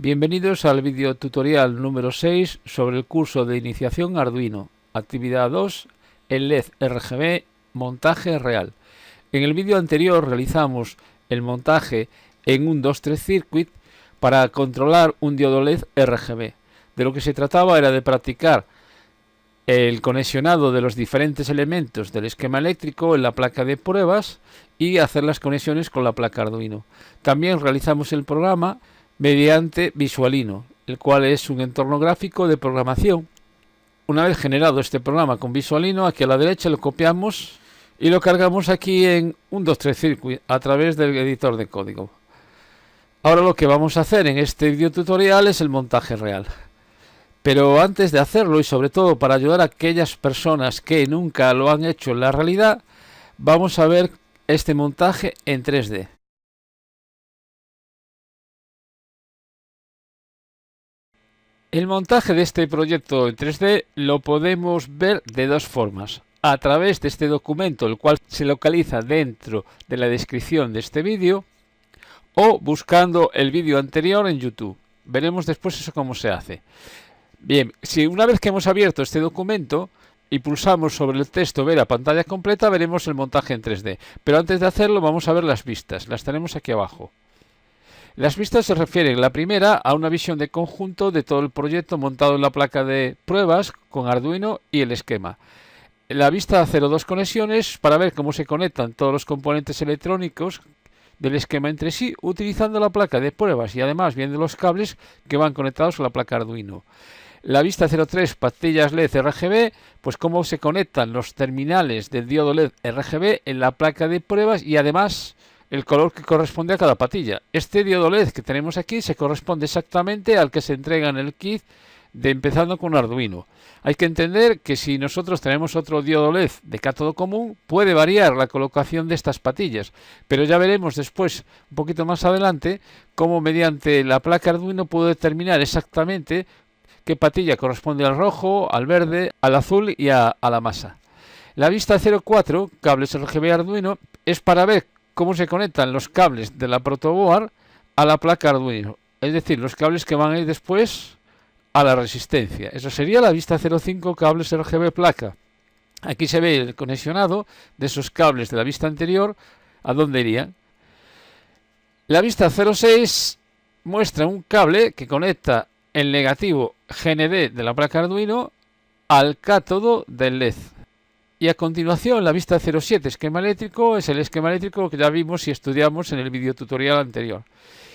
Bienvenidos al video tutorial número 6 sobre el curso de iniciación Arduino, actividad 2, el LED RGB, montaje real. En el vídeo anterior realizamos el montaje en un 2-3 circuit para controlar un diodo LED RGB. De lo que se trataba era de practicar el conexionado de los diferentes elementos del esquema eléctrico en la placa de pruebas y hacer las conexiones con la placa Arduino. También realizamos el programa mediante Visualino, el cual es un entorno gráfico de programación. Una vez generado este programa con Visualino, aquí a la derecha lo copiamos y lo cargamos aquí en un 2-3 circuit a través del editor de código. Ahora lo que vamos a hacer en este video tutorial es el montaje real. Pero antes de hacerlo, y sobre todo para ayudar a aquellas personas que nunca lo han hecho en la realidad, vamos a ver este montaje en 3D. El montaje de este proyecto en 3D lo podemos ver de dos formas. A través de este documento, el cual se localiza dentro de la descripción de este vídeo, o buscando el vídeo anterior en YouTube. Veremos después eso cómo se hace. Bien, si una vez que hemos abierto este documento y pulsamos sobre el texto ver a pantalla completa, veremos el montaje en 3D. Pero antes de hacerlo vamos a ver las vistas. Las tenemos aquí abajo. Las vistas se refieren, la primera, a una visión de conjunto de todo el proyecto montado en la placa de pruebas con Arduino y el esquema. La vista 02 conexiones para ver cómo se conectan todos los componentes electrónicos del esquema entre sí utilizando la placa de pruebas y además viendo los cables que van conectados a la placa Arduino. La vista 03 pastillas LED RGB, pues cómo se conectan los terminales del diodo LED RGB en la placa de pruebas y además el color que corresponde a cada patilla. Este diodo LED que tenemos aquí se corresponde exactamente al que se entrega en el kit de empezando con Arduino. Hay que entender que si nosotros tenemos otro diodo LED de cátodo común, puede variar la colocación de estas patillas, pero ya veremos después, un poquito más adelante, cómo mediante la placa Arduino puedo determinar exactamente qué patilla corresponde al rojo, al verde, al azul y a la masa. La vista 04, cables RGB Arduino, es para ver cómo se conectan los cables de la protoboard a la placa Arduino, es decir, los cables que van a ir después a la resistencia. Eso sería la vista 05 cables RGB placa. Aquí se ve el conexionado de esos cables de la vista anterior, a dónde irían. La vista 06 muestra un cable que conecta el negativo GND de la placa Arduino al cátodo del LED. Y a continuación, la vista 07, esquema eléctrico, es el esquema eléctrico que ya vimos y estudiamos en el video tutorial anterior.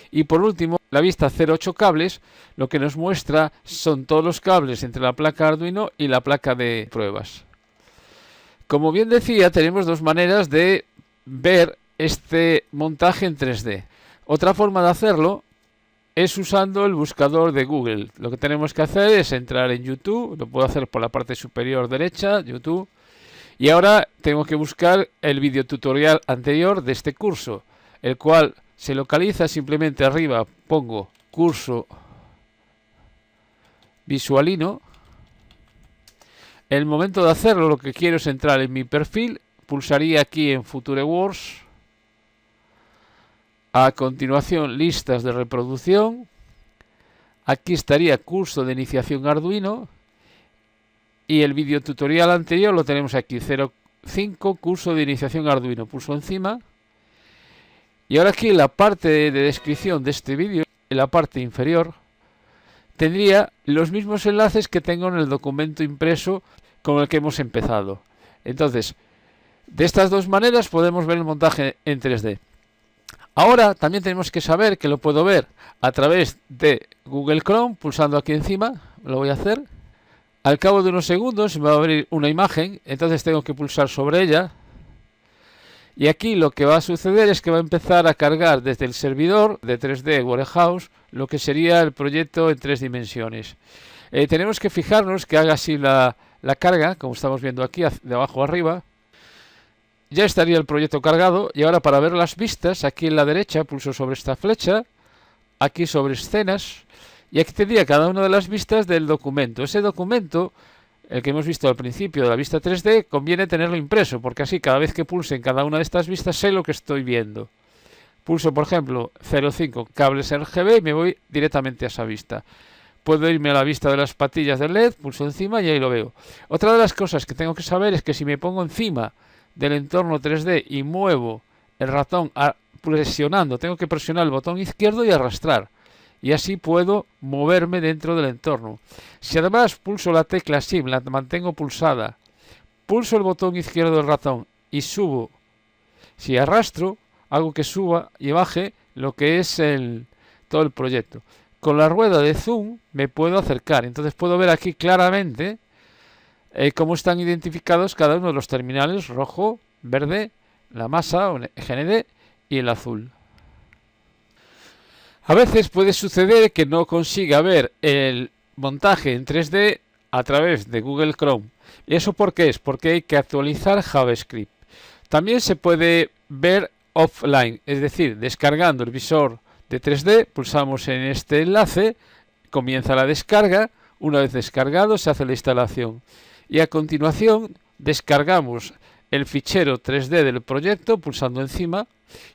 Y por último, la vista 08 cables, lo que nos muestra son todos los cables entre la placa Arduino y la placa de pruebas. Como bien decía, tenemos dos maneras de ver este montaje en 3D. Otra forma de hacerlo es usando el buscador de Google. Lo que tenemos que hacer es entrar en YouTube, lo puedo hacer por la parte superior derecha, YouTube. Y ahora tengo que buscar el video tutorial anterior de este curso, el cual se localiza simplemente arriba, pongo curso Visualino. En el momento de hacerlo lo que quiero es entrar en mi perfil, pulsaría aquí en FutureWorks, a continuación listas de reproducción, aquí estaría curso de iniciación Arduino, y el video tutorial anterior lo tenemos aquí, 05 curso de iniciación Arduino. Pulso encima. Y ahora aquí en la parte de descripción de este vídeo, en la parte inferior, tendría los mismos enlaces que tengo en el documento impreso con el que hemos empezado. Entonces, de estas dos maneras podemos ver el montaje en 3D. Ahora también tenemos que saber que lo puedo ver a través de Google Chrome, pulsando aquí encima, lo voy a hacer. Al cabo de unos segundos me va a abrir una imagen, entonces tengo que pulsar sobre ella. Y aquí lo que va a suceder es que va a empezar a cargar desde el servidor de 3D Warehouse lo que sería el proyecto en 3 dimensiones. Tenemos que fijarnos que haga así la carga, como estamos viendo aquí, de abajo arriba. Ya estaría el proyecto cargado y ahora para ver las vistas, aquí en la derecha pulso sobre esta flecha, aquí sobre escenas. Y aquí tendría cada una de las vistas del documento. Ese documento, el que hemos visto al principio de la vista 3D, conviene tenerlo impreso, porque así cada vez que pulse en cada una de estas vistas sé lo que estoy viendo. Pulso, por ejemplo, 0,5 cables RGB y me voy directamente a esa vista. Puedo irme a la vista de las patillas del LED, pulso encima y ahí lo veo. Otra de las cosas que tengo que saber es que si me pongo encima del entorno 3D y muevo el ratón presionando, tengo que presionar el botón izquierdo y arrastrar. Y así puedo moverme dentro del entorno. Si además pulso la tecla Shift, la mantengo pulsada, pulso el botón izquierdo del ratón y subo. Si arrastro, hago que suba y baje lo que es todo el proyecto. Con la rueda de zoom me puedo acercar, entonces puedo ver aquí claramente cómo están identificados cada uno de los terminales: rojo, verde, la masa o GND y el azul. A veces puede suceder que no consiga ver el montaje en 3D a través de Google Chrome. ¿Y eso por qué es? Porque hay que actualizar JavaScript. También se puede ver offline, es decir, descargando el visor de 3D, pulsamos en este enlace, comienza la descarga. Una vez descargado se hace la instalación y a continuación descargamos el fichero 3D del proyecto pulsando encima,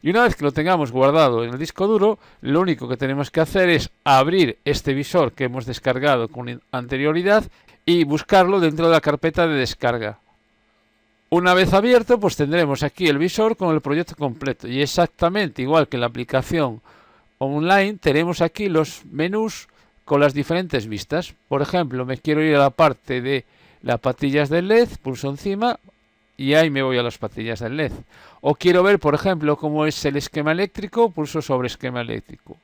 y una vez que lo tengamos guardado en el disco duro, lo único que tenemos que hacer es abrir este visor que hemos descargado con anterioridad y buscarlo dentro de la carpeta de descarga. Una vez abierto, pues tendremos aquí el visor con el proyecto completo, y exactamente igual que en la aplicación online tenemos aquí los menús con las diferentes vistas. Por ejemplo, me quiero ir a la parte de las patillas del LED, pulso encima y ahí me voy a las patillas del LED. O quiero ver, por ejemplo, cómo es el esquema eléctrico, pulso sobre esquema eléctrico.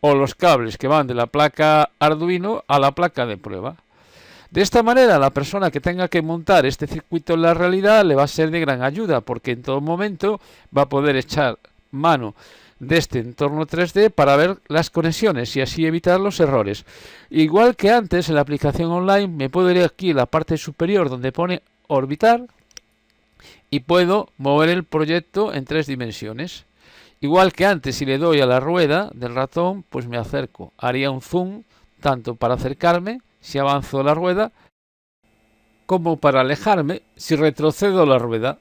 O los cables que van de la placa Arduino a la placa de prueba. De esta manera, la persona que tenga que montar este circuito en la realidad le va a ser de gran ayuda, porque en todo momento va a poder echar mano de este entorno 3D para ver las conexiones y así evitar los errores. Igual que antes en la aplicación online, me puedo ir aquí en la parte superior donde pone orbitar y puedo mover el proyecto en 3 dimensiones. Igual que antes, si le doy a la rueda del ratón, pues me acerco. Haría un zoom tanto para acercarme si avanzo la rueda, como para alejarme si retrocedo la rueda.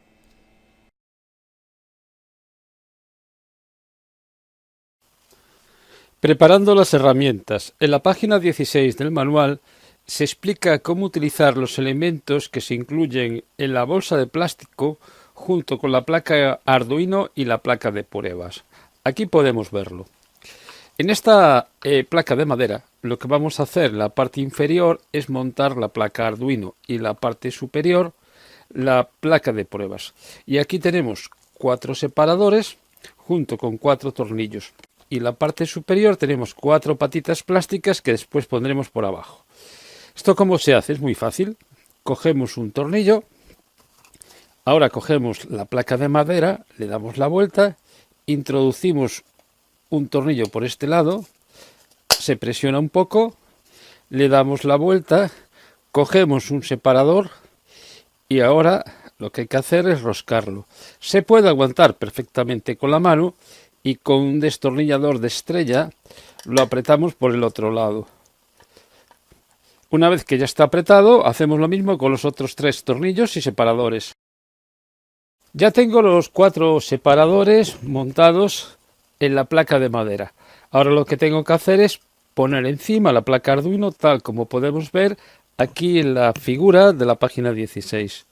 Preparando las herramientas. En la página 16 del manual se explica cómo utilizar los elementos que se incluyen en la bolsa de plástico junto con la placa Arduino y la placa de pruebas. Aquí podemos verlo. En esta placa de madera, lo que vamos a hacer en la parte inferior es montar la placa Arduino y la parte superior la placa de pruebas. Y aquí tenemos 4 separadores junto con 4 tornillos. Y en la parte superior tenemos 4 patitas plásticas que después pondremos por abajo. ¿Esto cómo se hace? Es muy fácil. Cogemos un tornillo. Ahora cogemos la placa de madera, le damos la vuelta, introducimos un tornillo por este lado, se presiona un poco, le damos la vuelta, cogemos un separador y ahora lo que hay que hacer es roscarlo. Se puede aguantar perfectamente con la mano y con un destornillador de estrella lo apretamos por el otro lado. Una vez que ya está apretado, hacemos lo mismo con los otros 3 tornillos y separadores. Ya tengo los 4 separadores montados en la placa de madera. Ahora lo que tengo que hacer es poner encima la placa Arduino tal como podemos ver aquí en la figura de la página 16.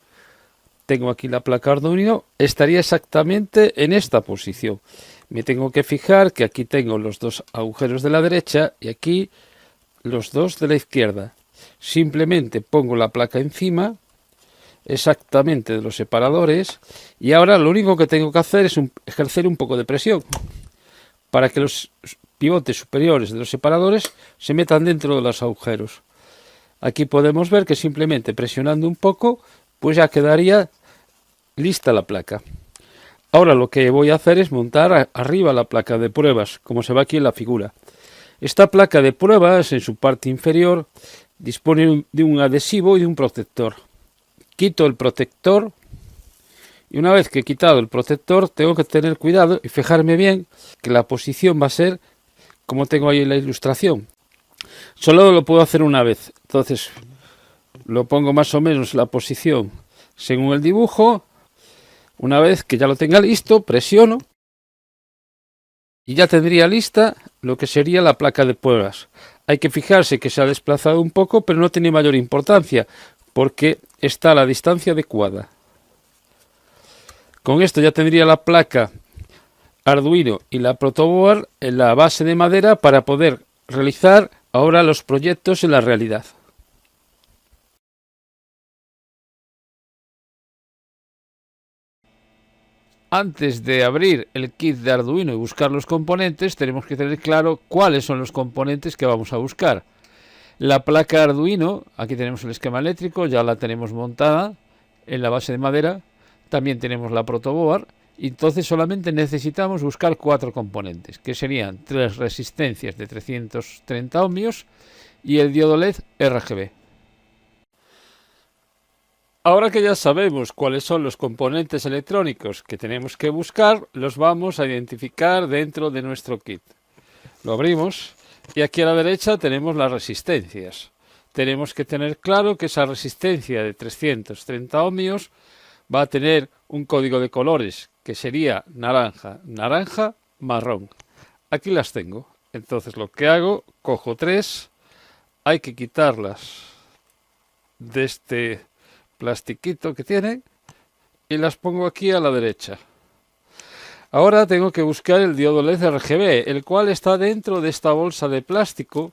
Tengo aquí la placa Arduino, estaría exactamente en esta posición. Me tengo que fijar que aquí tengo los 2 agujeros de la derecha y aquí los 2 de la izquierda. Simplemente pongo la placa encima exactamente de los separadores y ahora lo único que tengo que hacer es ejercer un poco de presión para que los pivotes superiores de los separadores se metan dentro de los agujeros. Aquí podemos ver que simplemente presionando un poco pues ya quedaría lista la placa. Ahora lo que voy a hacer es montar arriba la placa de pruebas, como se ve aquí en la figura. Esta placa de pruebas en su parte inferior dispone de un adhesivo y de un protector. Quito el protector y una vez que he quitado el protector tengo que tener cuidado y fijarme bien que la posición va a ser como tengo ahí en la ilustración. Solo lo puedo hacer una vez, entonces lo pongo más o menos en la posición según el dibujo. Una vez que ya lo tenga listo, presiono Y ya tendría lista lo que sería la placa de pruebas. Hay que fijarse que se ha desplazado un poco, pero no tiene mayor importancia, porque está a la distancia adecuada. Con esto ya tendría la placa Arduino y la protoboard en la base de madera para poder realizar ahora los proyectos en la realidad. Antes de abrir el kit de Arduino y buscar los componentes, tenemos que tener claro cuáles son los componentes que vamos a buscar. La placa Arduino, aquí tenemos el esquema eléctrico, ya la tenemos montada en la base de madera. También tenemos la protoboard. Entonces solamente necesitamos buscar 4 componentes, que serían 3 resistencias de 330 ohmios y el diodo LED RGB. Ahora que ya sabemos cuáles son los componentes electrónicos que tenemos que buscar, los vamos a identificar dentro de nuestro kit. Lo abrimos y aquí a la derecha tenemos las resistencias. Tenemos que tener claro que esa resistencia de 330 ohmios va a tener un código de colores que sería naranja, naranja, marrón. Aquí las tengo. Entonces lo que hago, cojo 3, hay que quitarlas de este plastiquito que tiene y las pongo aquí a la derecha. Ahora tengo que buscar el diodo LED RGB, el cual está dentro de esta bolsa de plástico.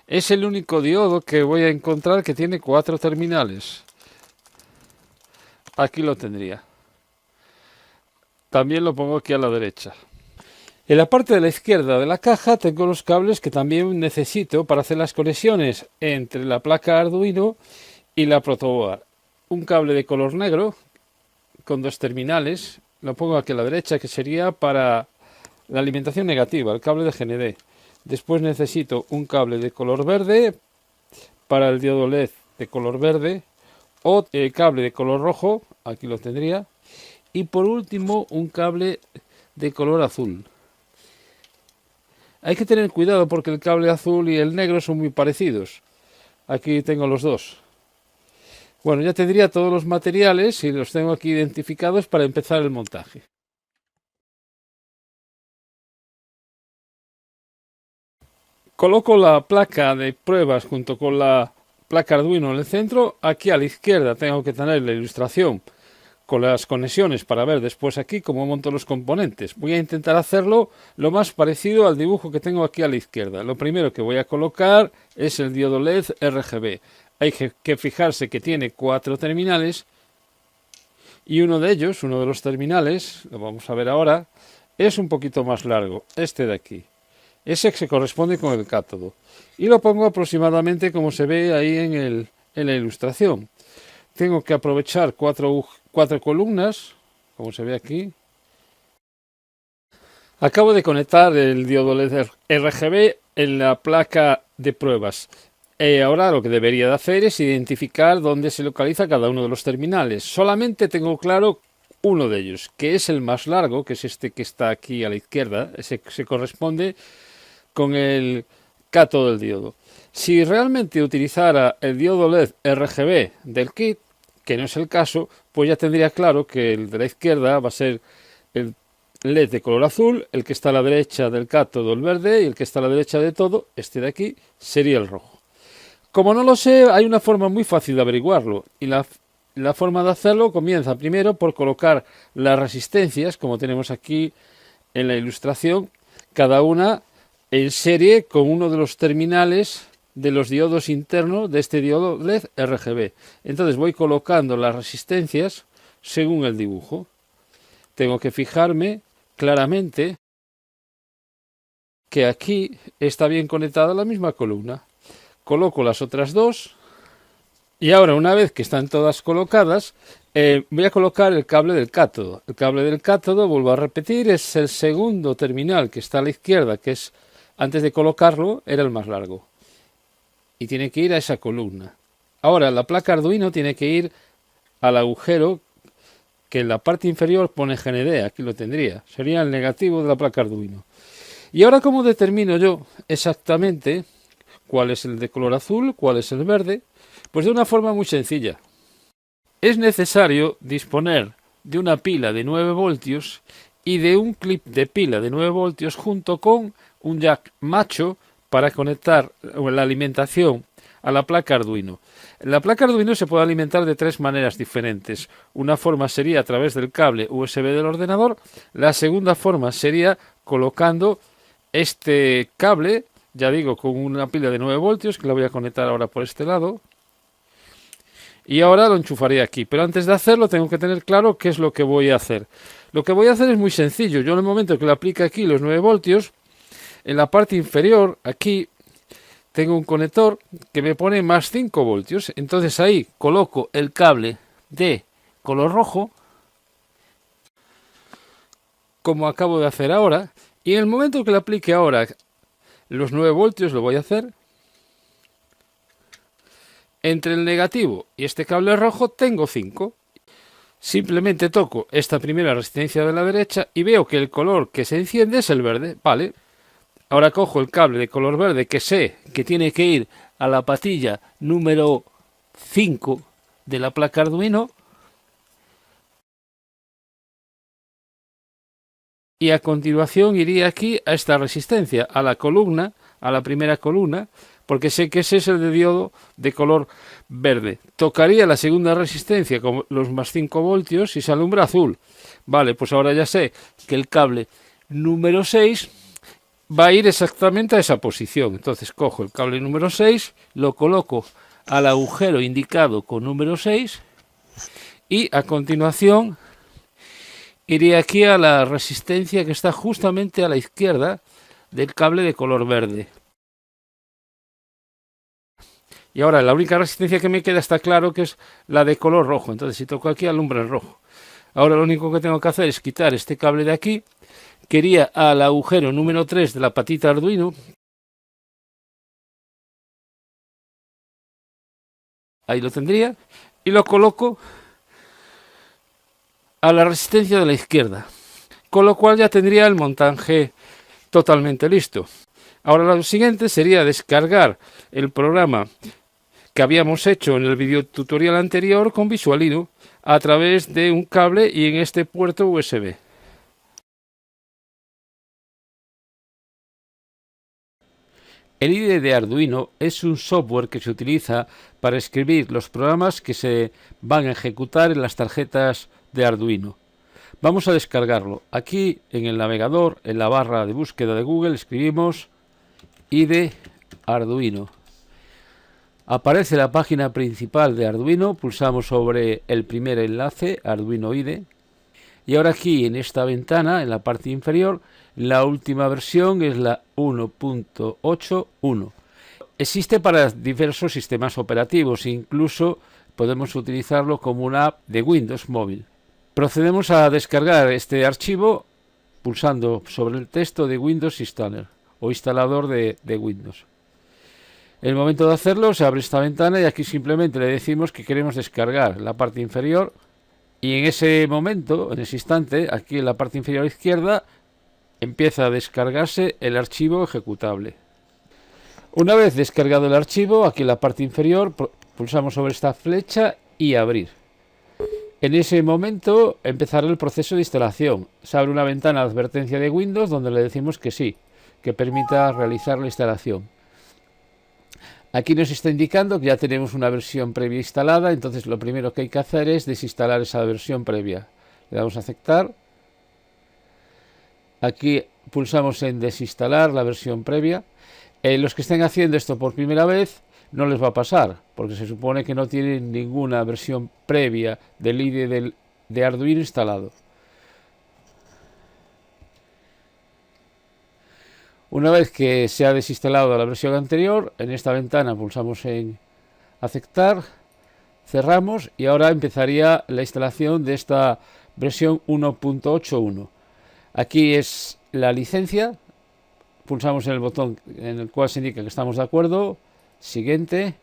Es el único diodo que voy a encontrar que tiene 4 terminales. Aquí lo tendría. También lo pongo aquí a la derecha. En la parte de la izquierda de la caja tengo los cables que también necesito para hacer las conexiones entre la placa Arduino y la protoboard. Un cable de color negro con 2 terminales. Lo pongo aquí a la derecha, que sería para la alimentación negativa, el cable de GND. Después necesito un cable de color verde para el diodo LED de color verde, o el cable de color rojo, aquí lo tendría, y por último un cable de color azul. Hay que tener cuidado porque el cable azul y el negro son muy parecidos. Aquí tengo los dos. Bueno, ya tendría todos los materiales y los tengo aquí identificados para empezar el montaje. Coloco la placa de pruebas junto con la placa Arduino en el centro. Aquí a la izquierda tengo que tener la ilustración con las conexiones para ver después aquí cómo monto los componentes. Voy a intentar hacerlo lo más parecido al dibujo que tengo aquí a la izquierda. Lo primero que voy a colocar es el diodo LED RGB. Hay que fijarse que tiene 4 terminales y uno de ellos, uno de los terminales, lo vamos a ver ahora, es un poquito más largo, este de aquí. Ese se corresponde con el cátodo. Y lo pongo aproximadamente como se ve ahí en la ilustración. Tengo que aprovechar 4 columnas, como se ve aquí. Acabo de conectar el diodo LED RGB en la placa de pruebas. Ahora lo que debería de hacer es identificar dónde se localiza cada uno de los terminales. Solamente tengo claro uno de ellos, que es el más largo, que es este que está aquí a la izquierda. Ese se corresponde con el cátodo del diodo. Si realmente utilizara el diodo LED RGB del kit, que no es el caso, pues ya tendría claro que el de la izquierda va a ser el LED de color azul, el que está a la derecha del cátodo el verde y el que está a la derecha de todo, este de aquí, sería el rojo. Como no lo sé, hay una forma muy fácil de averiguarlo y la forma de hacerlo comienza primero por colocar las resistencias, como tenemos aquí en la ilustración, cada una en serie con uno de los terminales de los diodos internos de este diodo LED RGB. Entonces voy colocando las resistencias según el dibujo. Tengo que fijarme claramente que aquí está bien conectada la misma columna. Coloco las otras dos y ahora, una vez que están todas colocadas, voy a colocar el cable del cátodo. El cable del cátodo, vuelvo a repetir, es el segundo terminal que está a la izquierda, que es, antes de colocarlo, era el más largo. Y tiene que ir a esa columna. Ahora, la placa Arduino tiene que ir al agujero que en la parte inferior pone GND, aquí lo tendría. Sería el negativo de la placa Arduino. Y ahora, ¿cómo determino yo exactamente cuál es el de color azul, cuál es el verde? Pues de una forma muy sencilla. Es necesario disponer de una pila de 9 voltios y de un clip de pila de 9 voltios junto con un jack macho para conectar la alimentación a la placa Arduino. La placa Arduino se puede alimentar de tres maneras diferentes. Una forma sería a través del cable USB del ordenador. La segunda forma sería colocando este cable, ya digo, con una pila de 9 voltios, que la voy a conectar ahora por este lado. Y ahora lo enchufaré aquí. Pero antes de hacerlo tengo que tener claro qué es lo que voy a hacer. Lo que voy a hacer es muy sencillo. Yo en el momento que le aplique aquí los 9 voltios, en la parte inferior, aquí, tengo un conector que me pone más 5 voltios. Entonces ahí coloco el cable de color rojo, como acabo de hacer ahora. Y en el momento que le aplique ahora los 9 voltios, lo voy a hacer. Entre el negativo y este cable rojo tengo 5. Simplemente toco esta primera resistencia de la derecha y veo que el color que se enciende es el verde. Vale. Ahora cojo el cable de color verde que sé que tiene que ir a la patilla número 5 de la placa Arduino. Y a continuación iría aquí a esta resistencia, a la columna, a la primera columna, porque sé que ese es el de diodo de color verde. Tocaría la segunda resistencia con los más 5 voltios y se alumbra azul. Vale, pues ahora ya sé que el cable número 6 va a ir exactamente a esa posición. Entonces cojo el cable número 6, lo coloco al agujero indicado con número 6 y a continuación iría aquí a la resistencia que está justamente a la izquierda del cable de color verde. Y ahora la única resistencia que me queda está claro que es la de color rojo. Entonces si toco aquí alumbra el rojo. Ahora lo único que tengo que hacer es quitar este cable de aquí, que iría al agujero número 3 de la patita Arduino. Ahí lo tendría. Y lo coloco a la resistencia de la izquierda. Con lo cual ya tendría el montaje totalmente listo. Ahora lo siguiente sería descargar el programa que habíamos hecho en el video tutorial anterior con Visualino a través de un cable y en este puerto USB. El IDE de Arduino es un software que se utiliza para escribir los programas que se van a ejecutar en las tarjetas de Arduino. Vamos a descargarlo. Aquí en el navegador, en la barra de búsqueda de Google, escribimos IDE Arduino. Aparece la página principal de Arduino, pulsamos sobre el primer enlace, Arduino IDE, y ahora aquí en esta ventana, en la parte inferior, la última versión es la 1.8.1. Existe para diversos sistemas operativos, incluso podemos utilizarlo como una app de Windows móvil. Procedemos a descargar este archivo pulsando sobre el texto de Windows Installer o instalador de Windows. En el momento de hacerlo se abre esta ventana y aquí simplemente le decimos que queremos descargar la parte inferior y en ese momento, en ese instante, aquí en la parte inferior izquierda empieza a descargarse el archivo ejecutable. Una vez descargado el archivo, aquí en la parte inferior pulsamos sobre esta flecha y abrir. En ese momento empezará el proceso de instalación. Se abre una ventana de advertencia de Windows donde le decimos que sí, que permita realizar la instalación. Aquí nos está indicando que ya tenemos una versión previa instalada, entonces lo primero que hay que hacer es desinstalar esa versión previa. Le damos a aceptar. Aquí pulsamos en desinstalar la versión previa. Los que estén haciendo esto por primera vez no les va a pasar, porque se supone que no tienen ninguna versión previa del IDE de Arduino instalado. Una vez que se ha desinstalado la versión anterior, en esta ventana pulsamos en aceptar, cerramos y ahora empezaría la instalación de esta versión 1.8.1. Aquí es la licencia, pulsamos en el botón en el cual se indica que estamos de acuerdo, siguiente,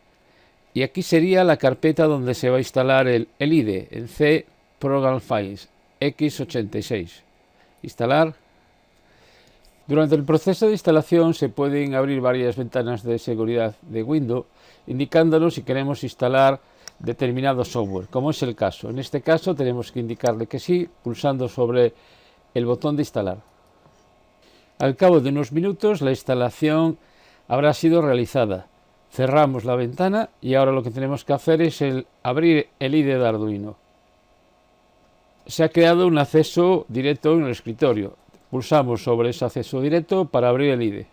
y aquí sería la carpeta donde se va a instalar el IDE en C Program Files x86. Instalar. Durante el proceso de instalación se pueden abrir varias ventanas de seguridad de Windows, indicándonos si queremos instalar determinado software, como es el caso. En este caso tenemos que indicarle que sí, pulsando sobre el botón de instalar. Al cabo de unos minutos la instalación habrá sido realizada. Cerramos la ventana y ahora lo que tenemos que hacer es abrir el IDE de Arduino. Se ha creado un acceso directo en el escritorio. Pulsamos sobre ese acceso directo para abrir el IDE.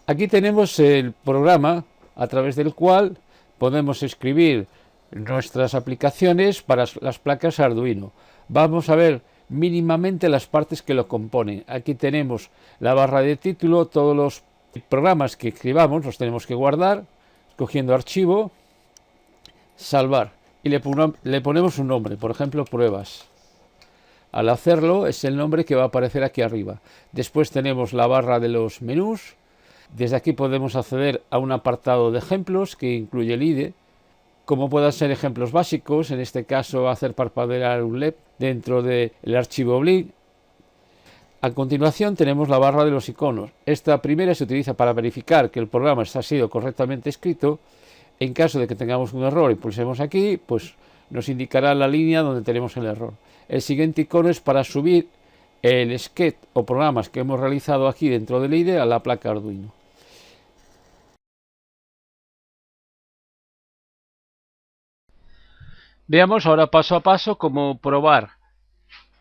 Aquí tenemos el programa a través del cual podemos escribir nuestras aplicaciones para las placas Arduino. Vamos a ver mínimamente las partes que lo componen. Aquí tenemos la barra de título, todos los programas que escribamos los tenemos que guardar, escogiendo archivo, salvar y le ponemos un nombre, por ejemplo pruebas. Al hacerlo es el nombre que va a aparecer aquí arriba. Después tenemos la barra de los menús. Desde aquí podemos acceder a un apartado de ejemplos que incluye el IDE, como puedan ser ejemplos básicos, en este caso hacer parpadear un LED dentro del archivo Blink. A continuación tenemos la barra de los iconos. Esta primera se utiliza para verificar que el programa ha sido correctamente escrito. En caso de que tengamos un error y pulsemos aquí, pues nos indicará la línea donde tenemos el error. El siguiente icono es para subir el sketch o programas que hemos realizado aquí dentro del IDE a la placa Arduino. Veamos ahora paso a paso cómo probar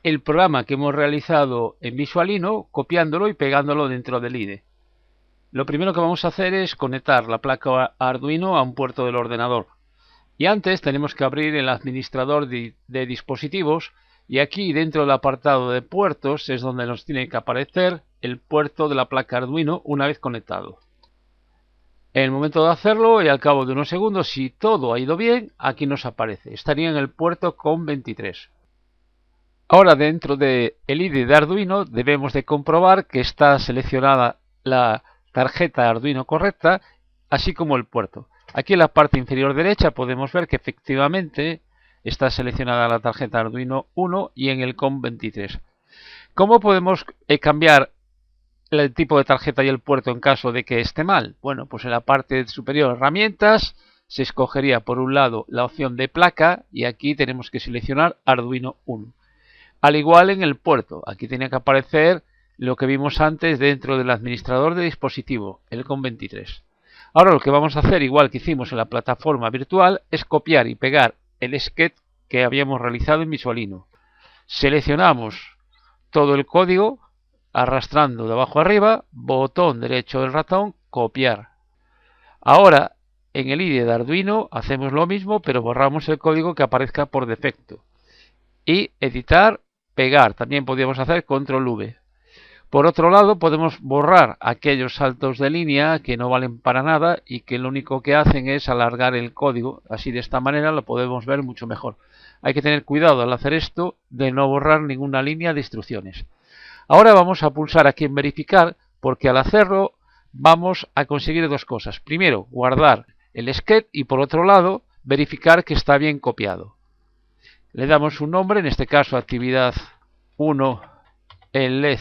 el programa que hemos realizado en Visualino, copiándolo y pegándolo dentro del IDE. Lo primero que vamos a hacer es conectar la placa Arduino a un puerto del ordenador. Y antes tenemos que abrir el administrador de dispositivos, y aquí dentro del apartado de puertos es donde nos tiene que aparecer el puerto de la placa Arduino una vez conectado. En el momento de hacerlo y al cabo de unos segundos, si todo ha ido bien, aquí nos aparece. Estaría en el puerto COM23. Ahora dentro del IDE de Arduino debemos de comprobar que está seleccionada la tarjeta Arduino correcta, así como el puerto. Aquí en la parte inferior derecha podemos ver que efectivamente está seleccionada la tarjeta Arduino 1 y en el COM23. ¿Cómo podemos cambiar el tipo de tarjeta y el puerto en caso de que esté mal? Bueno, pues en la parte superior herramientas se escogería por un lado la opción de placa y aquí tenemos que seleccionar Arduino 1. Al igual en el puerto, aquí tenía que aparecer lo que vimos antes dentro del administrador de dispositivo, el COM23. Ahora lo que vamos a hacer, igual que hicimos en la plataforma virtual, es copiar y pegar el sketch que habíamos realizado en Visualino. Seleccionamos todo el código, arrastrando de abajo arriba, botón derecho del ratón, copiar. Ahora, en el IDE de Arduino hacemos lo mismo, pero borramos el código que aparezca por defecto. Y editar, pegar. También podríamos hacer control V. Por otro lado, podemos borrar aquellos saltos de línea que no valen para nada y que lo único que hacen es alargar el código. Así de esta manera lo podemos ver mucho mejor. Hay que tener cuidado al hacer esto de no borrar ninguna línea de instrucciones. Ahora vamos a pulsar aquí en verificar, porque al hacerlo vamos a conseguir dos cosas. Primero, guardar el sketch y por otro lado, verificar que está bien copiado. Le damos un nombre, en este caso actividad 1 en LED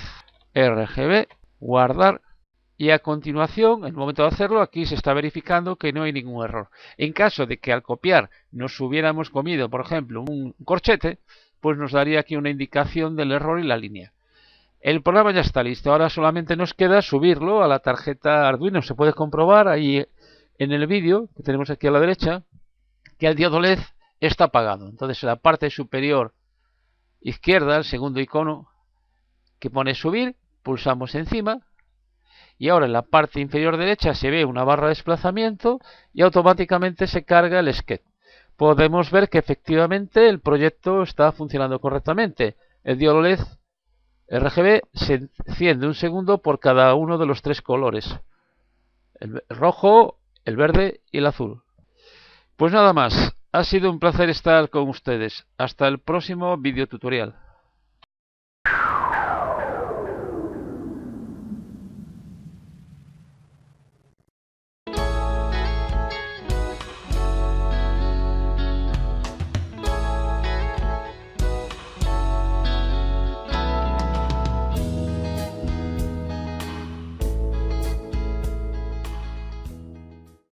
RGB, guardar, y a continuación, en el momento de hacerlo, aquí se está verificando que no hay ningún error. En caso de que al copiar nos hubiéramos comido, por ejemplo, un corchete, pues nos daría aquí una indicación del error y la línea. El programa ya está listo, ahora solamente nos queda subirlo a la tarjeta Arduino. Se puede comprobar ahí en el vídeo que tenemos aquí a la derecha que el diodo LED está apagado. Entonces en la parte superior izquierda, el segundo icono que pone subir, pulsamos encima y ahora en la parte inferior derecha se ve una barra de desplazamiento y automáticamente se carga el sketch. Podemos ver que efectivamente el proyecto está funcionando correctamente. El diodo LED RGB se enciende un segundo por cada uno de los tres colores: el rojo, el verde y el azul. Pues nada más, ha sido un placer estar con ustedes. Hasta el próximo video tutorial.